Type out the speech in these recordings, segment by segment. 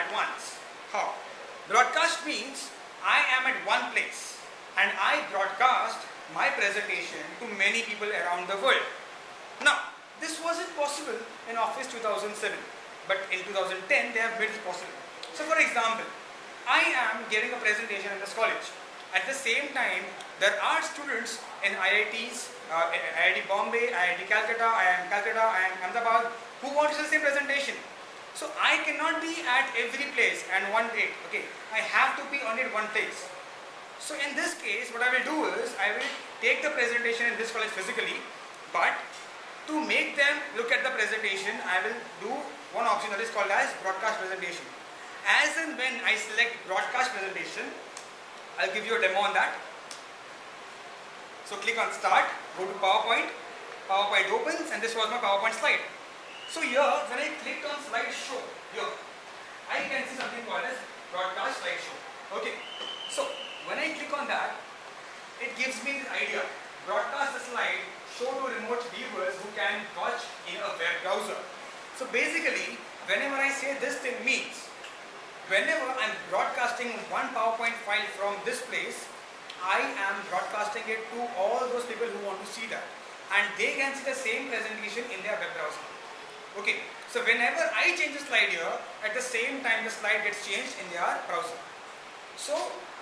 at once. How? Broadcast means I am at one place and I broadcast my presentation to many people around the world. Now, this wasn't possible in Office 2007, but in 2010 they have made it possible. So for example, I am giving a presentation in this college. At the same time, there are students in IITs, IIT Bombay, IIT Calcutta, IIM Calcutta, IIM Ahmedabad who want to see the same presentation. So I cannot be at every place and one date. Okay, I have to be only at one place. So in this case, what I will do is I will take the presentation in this college physically, but to make them look at the presentation, I will do one option that is called as broadcast presentation. As and when I select broadcast presentation, I'll give you a demo on that. So click on start, go to PowerPoint, PowerPoint opens, and this was my PowerPoint slide. So here, when I clicked on slideshow, here, I can see something called as broadcast slideshow. Okay, so when I click on that, it gives me this idea. Broadcast the slide, show to remote viewers who can watch in a web browser. So basically, whenever I say this thing means, whenever I'm broadcasting one PowerPoint file from this place, I am broadcasting it to all those people who want to see that. And they can see the same presentation in their web browser. Okay, so whenever I change the slide here, at the same time the slide gets changed in their browser. So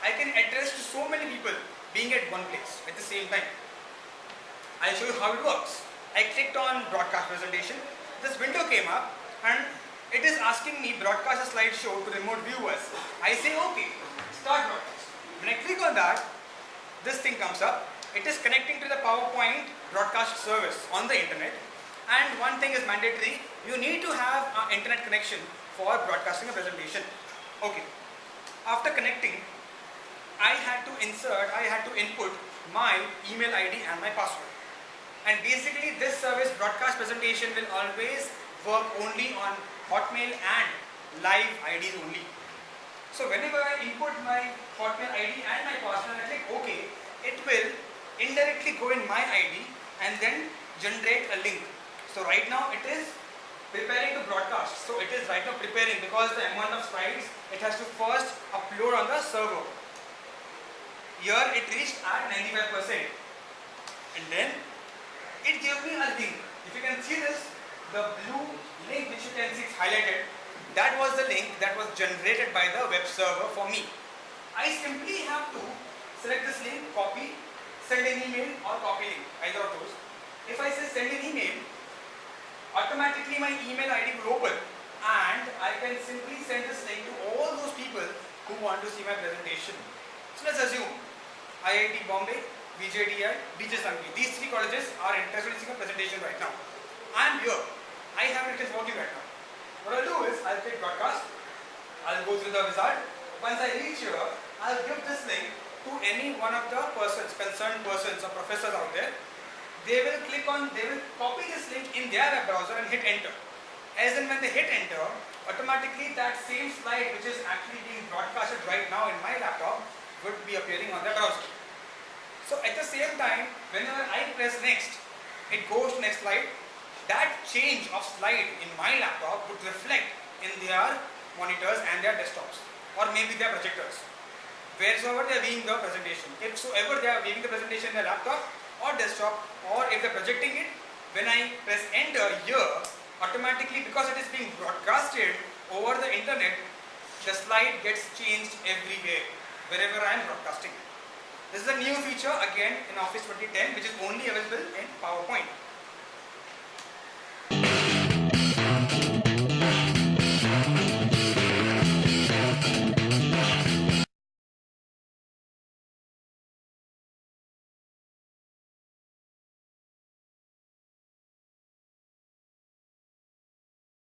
I can address to so many people being at one place at the same time. I'll show you how it works. I clicked on broadcast presentation. This window came up and it is asking me broadcast a slideshow to remote viewers. I say okay, start broadcast. When I click on that, this thing comes up. It is connecting to the PowerPoint broadcast service on the internet. And one thing is mandatory, you need to have an internet connection for broadcasting a presentation. Okay, after connecting, I had to input my email ID and my password. And basically this service broadcast presentation will always work only on Hotmail and live IDs only. So whenever I input my Hotmail ID and my password and I click OK, it will indirectly go in my ID and then generate a link. So right now it is preparing to broadcast. So it is right now preparing because the amount of slides it has to first upload on the server. Here it reached at 95%. And then it gave me a link. If you can see this, the blue link which you can see is highlighted, that was the link that was generated by the web server for me. I simply have to select this link, copy, send an email or copy link, either of those. If I say send an email, automatically my email ID will open and I can simply send this link to all those people who want to see my presentation. So let's assume IIT Bombay, VJDI, DJ Sangeet. These three colleges are interested in seeing a presentation right now. I am here. I have it working right now. What I'll do is I'll click broadcast. I'll go through the wizard. Once I reach here, I'll give this link to any one of the concerned persons or professors out there. They will copy this link in their web browser and hit enter. As and when they hit enter, automatically that same slide which is actually being broadcasted right now in my laptop would be appearing on the browser. So at the same time, whenever I press next, it goes to next slide. That change of slide in my laptop would reflect in their monitors and their desktops or maybe their projectors. Wheresoever they are viewing the presentation. If so ever they are viewing the presentation in their laptop or desktop, or if they are projecting it, when I press enter here, automatically because it is being broadcasted over the internet, the slide gets changed everywhere, wherever I am broadcasting. This is a new feature again in Office 2010 which is